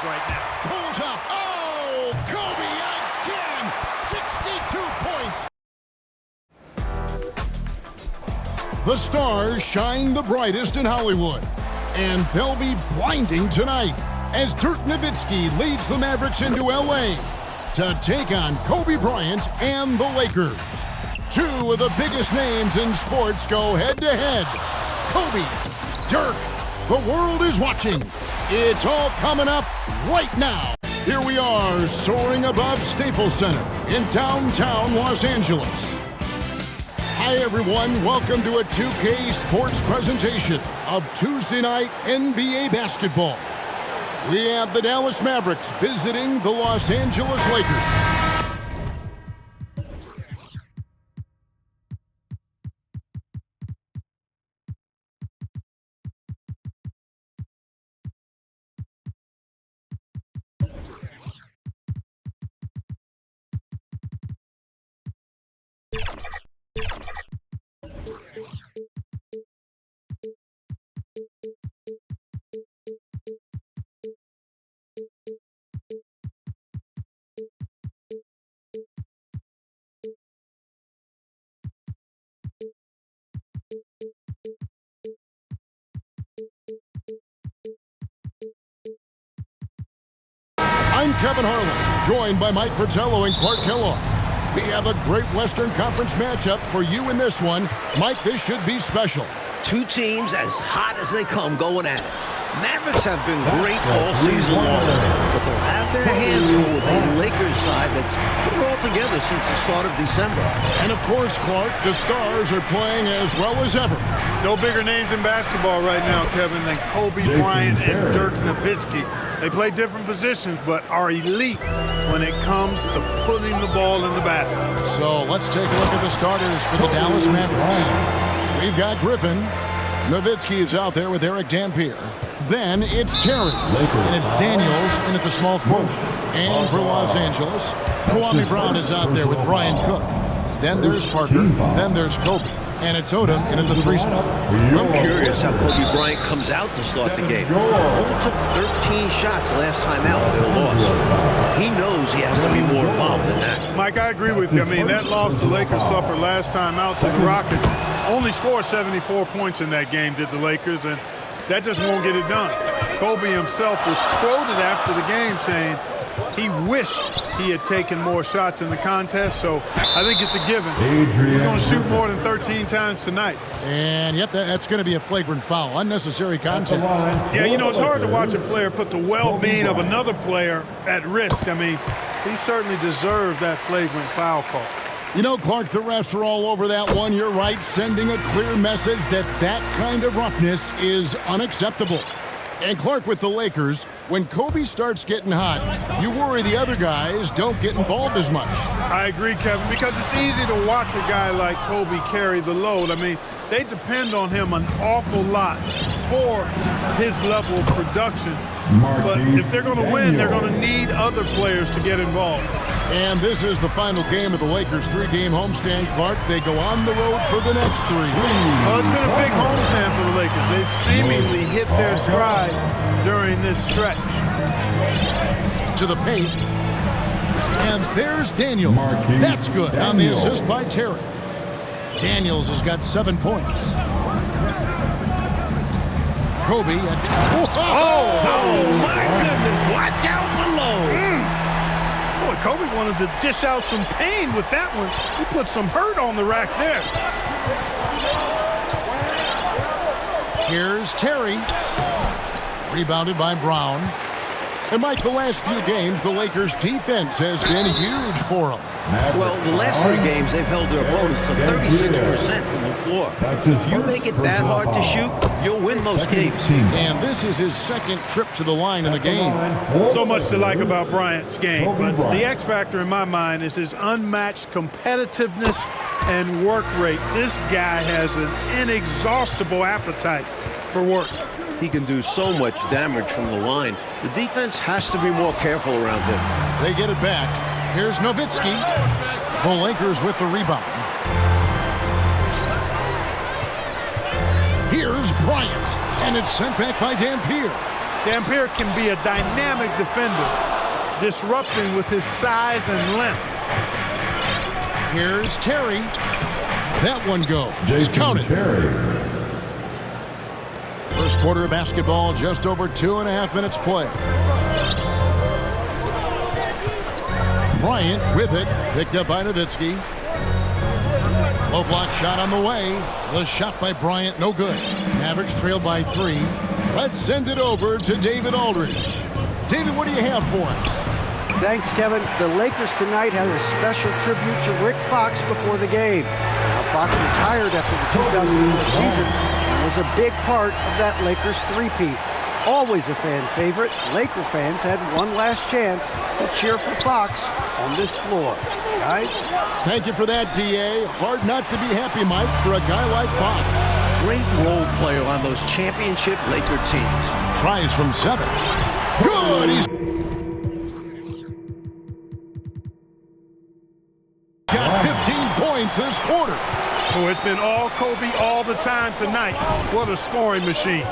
right now. Pulls up. Oh, Kobe again. 62 points. The stars shine the brightest in Hollywood, and they'll be blinding tonight as Dirk Nowitzki leads the Mavericks into L.A. to take on Kobe Bryant and the Lakers. Two of the biggest names in sports go head-to-head. Kobe, Dirk, the world is watching. It's all coming up right now. Here we are, soaring above Staples Center in downtown Los Angeles. Hi, everyone. Welcome to a 2K Sports presentation of Tuesday night NBA basketball. We have the Dallas Mavericks visiting the Los Angeles Lakers. I'm Kevin Harlan, joined by Mike Fratello and Clark Kellogg. We have a great Western Conference matchup for you in this one. Mike, this should be special. Two teams as hot as they come going at it. Mavericks have been great all season long, but they'll have their hands full with a Lakers side that's put it all together since the start of December. And of course, Clark, the Stars are playing as well as ever. No bigger names in basketball right now, Kevin, than Kobe Bryant and Dirk Nowitzki. They play different positions, but are elite when it comes to putting the ball in the basket. So let's take a look at the starters for the Dallas Mavericks. We've got Griffin. Nowitzki is out there with Eric Dampier. Then it's Terry. And it's Daniels in at the small forward. And for Los Angeles, Kwame Brown is out there with Brian Cook. Then there's Parker. Then there's Kobe. And it's Odom in at the 3 spot. I'm curious how Kobe Bryant comes out to start the game. Only took 13 shots last time out with their loss. He knows he has to be more involved than that. Mike, I agree with you. I mean, that loss the Lakers suffered last time out to the Rockets. Only scored 74 points in that game, did the Lakers, and that just won't get it done. Kobe himself was quoted after the game saying he wished he had taken more shots in the contest, so I think it's a given. He's going to shoot more than 13 times tonight. And yep, that's going to be a flagrant foul. Unnecessary contact. Yeah, you know, it's hard to watch a player put the well-being of another player at risk. I mean, he certainly deserved that flagrant foul call. You know, Clark, the refs are all over that one. You're right, sending a clear message that that kind of roughness is unacceptable. And Clark, with the Lakers, when Kobe starts getting hot, you worry the other guys don't get involved as much. I agree, Kevin, because it's easy to watch a guy like Kobe carry the load. I mean, they depend on him an awful lot for his level of production. But if they're going to win, they're going to need other players to get involved. And this is the final game of the Lakers' 3-game homestand, Clark. They go on the road for the next 3. Well, it's been a big homestand for the Lakers. They've seemingly hit their stride during this stretch. To the paint. And there's Daniels. That's good on the assist by Terry. Daniels has got 7 points. Kobe at... Oh, my goodness. Watch out below. Boy, Kobe wanted to dish out some pain with that one. He put some hurt on the rack there. Here's Terry. Rebounded by Brown. And Mike, the last few games, the Lakers' defense has been huge for them. Well, the last 3 games, they've held their opponents to 36% from the floor. If you make it that hard to shoot, you'll win most games. And this is his 2nd trip to the line in the game. So much to like about Bryant's game, but the X factor in my mind is his unmatched competitiveness and work rate. This guy has an inexhaustible appetite for work. He can do so much damage from the line. The defense has to be more careful around him. They get it back. Here's Nowitzki. The Lakers with the rebound. Here's Bryant. And it's sent back by Dampier. Dampier can be a dynamic defender, disrupting with his size and length. Here's Terry. That one goes. Counted. First quarter of basketball, just over 2.5 minutes play. Bryant with it, picked up by Nowitzki. Low block shot on the way. The shot by Bryant, no good. Mavericks trail by 3. Let's send it over to David Aldridge. David, what do you have for us? Thanks, Kevin. The Lakers tonight had a special tribute to Rick Fox before the game. Now, Fox retired after the 2004 season and was a big part of that Lakers three-peat. Always a fan favorite, Laker fans had one last chance to cheer for Fox on this floor. Guys? Thank you for that, D.A. Hard not to be happy, Mike, for a guy like Fox. Great role player on those championship Laker teams. Tries from 7. Good! He's got 15 points this quarter. Oh, it's been all Kobe all the time tonight. What a scoring machine.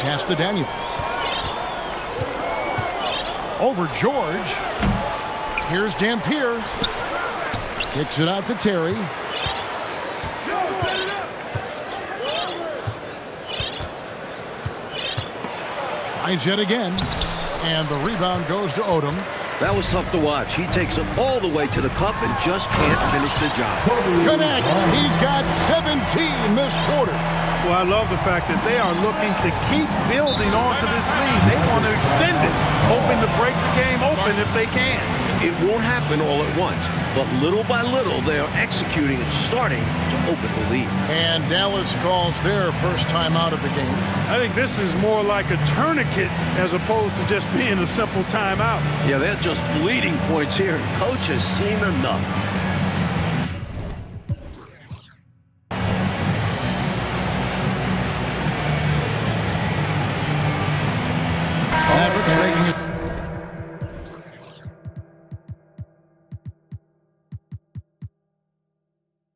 Pass to Daniels. Over George. Here's Dampier. Kicks it out to Terry. Tries yet again. And the rebound goes to Odom. That was tough to watch. He takes it all the way to the cup and just can't finish the job. Connects. He's got 17 this quarter. Well, I love the fact that they are looking to keep building onto this lead. They want to extend it, hoping to break the game open if they can. It won't happen all at once, but little by little, they are executing and starting to open the lead. And Dallas calls their first time out of the game. I think this is more like a tourniquet as opposed to just being a simple timeout. Yeah, they're just bleeding points here, and coach has seen enough. Mavericks making it.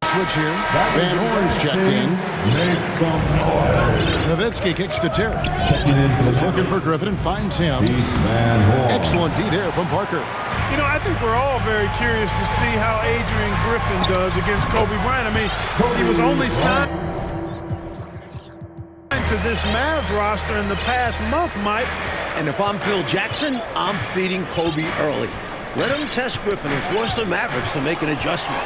Switch here. Van Horn's checked in. Nowitzki kicks to Terry. He's looking for Griffin and finds him. Excellent D there from Parker. You know, I think we're all very curious to see how Adrian Griffin does against Kobe Bryant. I mean, he was only signed to this Mavs roster in the past month, Mike. And if I'm Phil Jackson, I'm feeding Kobe early. Let him test Griffin and force the Mavericks to make an adjustment.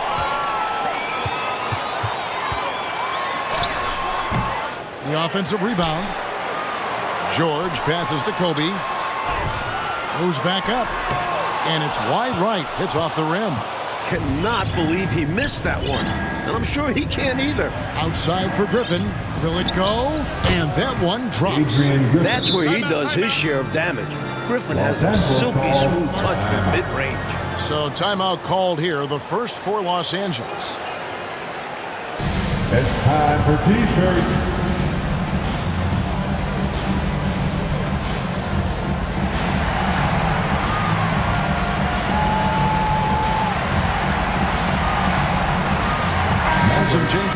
The offensive rebound. George passes to Kobe. Goes back up. And it's wide right. Hits off the rim. Cannot believe he missed that one. And I'm sure he can't either. Outside for Griffin. Will it go? And that one drops. That's where he does his share of damage. Griffin has a silky smooth touch from mid-range. So timeout called here, the first for Los Angeles. It's time for T-shirts. Some change.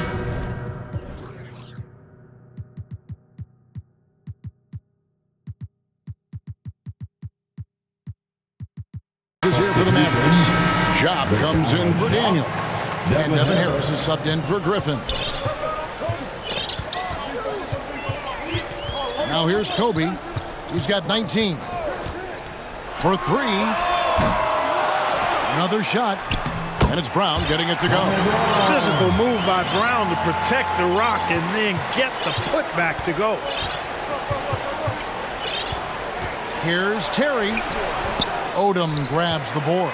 Is here for the Mavericks. Job comes in for Daniel. And Devin Harris is subbed in for Griffin. Now here's Kobe. He's got 19. For 3. Another shot. And it's Brown getting it to go. Physical move by Brown to protect the rock and then get the putback to go. Here's Terry. Odom grabs the board.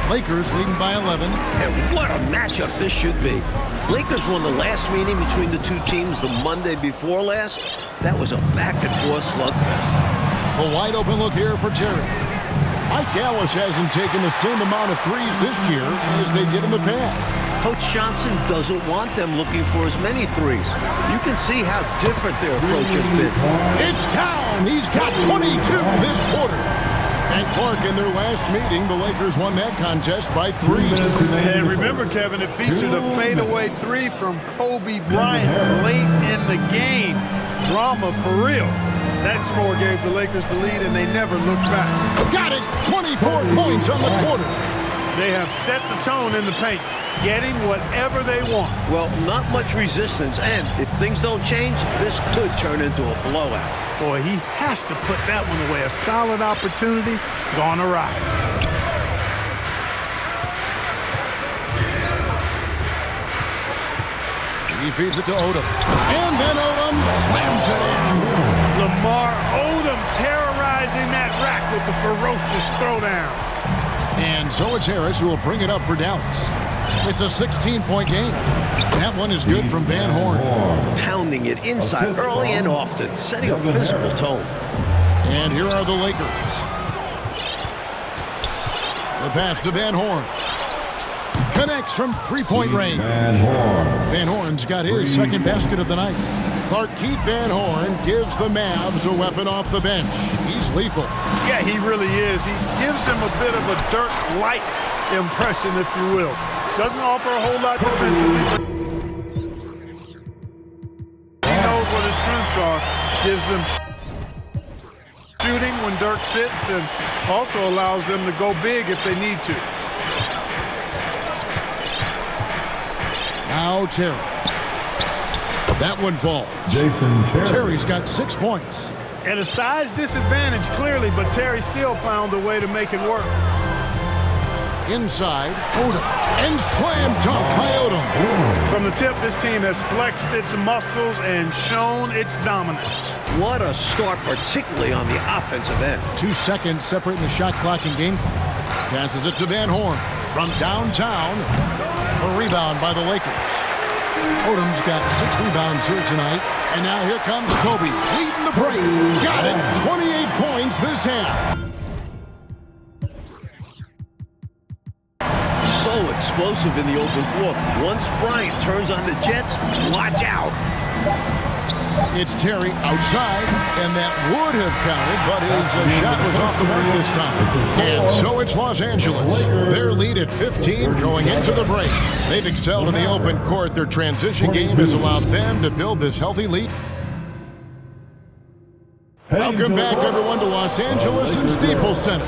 Lakers leading by 11. And what a matchup this should be. Lakers won the last meeting between the two teams the Monday before last. That was a back-and-forth slugfest. A wide open look here for Terry. Mike Dallas hasn't taken the same amount of threes this year as they did in the past. Coach Johnson doesn't want them looking for as many threes. You can see how different their approach has been. It's down. He's got 22 this quarter. And Clark, in their last meeting, the Lakers won that contest by 3. And remember, Kevin, it featured a fadeaway 3 from Kobe Bryant late in the game. drama for real. That score gave the Lakers the lead, and they never looked back. Got it! 24 points on the quarter. They have set the tone in the paint, getting whatever they want. Well, not much resistance, and if things don't change, this could turn into a blowout. Boy, he has to put that one away. A solid opportunity gone awry. He feeds it to Odom. And then Odom slams it in. Lamar Odom terrorizing that rack with the ferocious throwdown. And so it's Harris who will bring it up for Dallas. It's a 16-point game. That one is good from Van Horn. Pounding it inside early and often, setting a physical tone. And here are the Lakers. The pass to Van Horn. Connects from three-point range. Van Horn's got his second basket of the night. Clark Keith Van Horn gives the Mavs a weapon off the bench. He's lethal. Yeah, he really is. He gives them a bit of a Dirk-like impression, if you will. Doesn't offer a whole lot defensively, but he knows what his strengths are. Gives them shooting when Dirk sits, and also allows them to go big if they need to. Now Terry. That one falls. Terry's got 6 points. At a size disadvantage, clearly, but Terry still found a way to make it work. Inside, Odom. And slam dunk by Odom. From the tip, this team has flexed its muscles and shown its dominance. What a start, particularly on the offensive end. 2 seconds separating the shot clock and game clock. Passes it to Van Horn. From downtown, a rebound by the Lakers. Odom's got 6 rebounds here tonight. And now here comes Kobe, leading the break. Got it, 28 points this half. So explosive in the open floor. Once Bryant turns on the Jets, watch out. It's Terry outside, and that would have counted, but his shot was off the mark this time. And so it's Los Angeles. Their lead at 15 going into the break. They've excelled in the open court. Their transition game has allowed them to build this healthy lead. Welcome back, everyone, to Los Angeles and Staples Center.